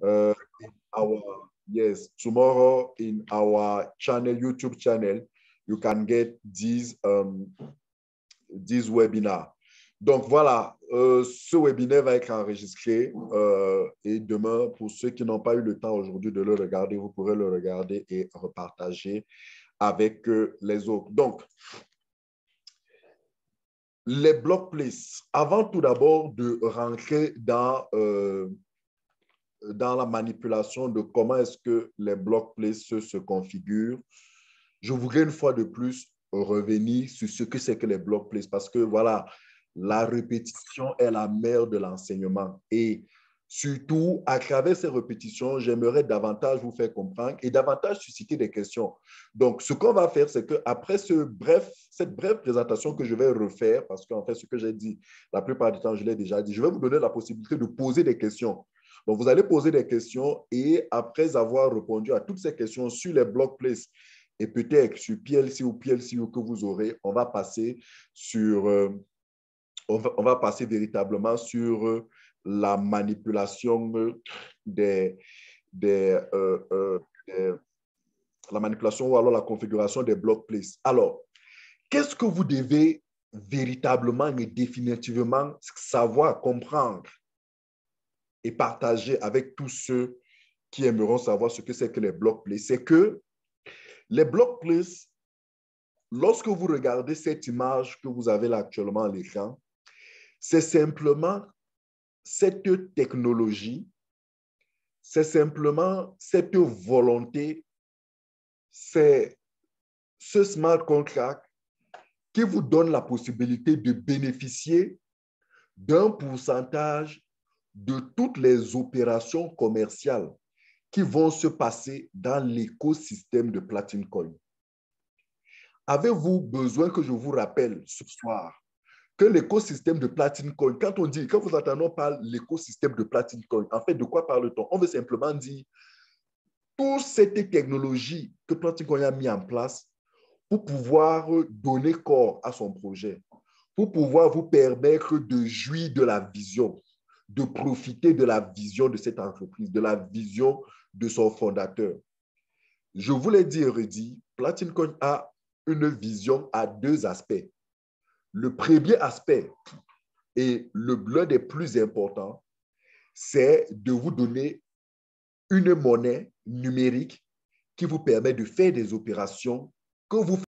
uh, in our, yes, tomorrow in our channel, YouTube channel, you can get these webinars. Donc voilà, ce webinaire va être enregistré et demain, pour ceux qui n'ont pas eu le temps aujourd'hui de le regarder, vous pourrez le regarder et repartager avec les autres. Donc, les block places, avant tout d'abord de rentrer dans la manipulation de comment est-ce que les block places se configurent, je voudrais une fois de plus revenir sur ce que c'est que les block places parce que voilà, la répétition est la mère de l'enseignement et surtout, à travers ces répétitions, j'aimerais davantage vous faire comprendre et davantage susciter des questions. Donc, ce qu'on va faire, c'est qu'après cette brève présentation que je vais refaire, parce qu'en fait, ce que j'ai dit, la plupart du temps, je l'ai déjà dit, je vais vous donner la possibilité de poser des questions. Donc, vous allez poser des questions et après avoir répondu à toutes ces questions sur les block places et peut-être sur PLC ou PLCU que vous aurez, on va passer on va passer véritablement sur la manipulation des, la manipulation ou alors la configuration des block places. Alors, qu'est-ce que vous devez véritablement et définitivement savoir, comprendre et partager avec tous ceux qui aimeront savoir ce que c'est que les block places? C'est que les block places, lorsque vous regardez cette image que vous avez là actuellement à l'écran, c'est simplement cette technologie, c'est simplement cette volonté, c'est ce smart contract qui vous donne la possibilité de bénéficier d'un pourcentage de toutes les opérations commerciales qui vont se passer dans l'écosystème de Platin Coin. Avez-vous besoin que je vous rappelle ce soir que l'écosystème de Platin Coin, quand vous entendons parler de l'écosystème de Platin Coin, en fait, de quoi parle-t-on? On veut simplement dire toute cette technologie que Platin Coin a mis en place pour pouvoir donner corps à son projet, pour pouvoir vous permettre de jouir de la vision, de profiter de la vision de cette entreprise, de la vision de son fondateur. Je vous l'ai dit et redit, Platin Coin a une vision à deux aspects. Le premier aspect, et l'un des plus importants, c'est de vous donner une monnaie numérique qui vous permet de faire des opérations que vous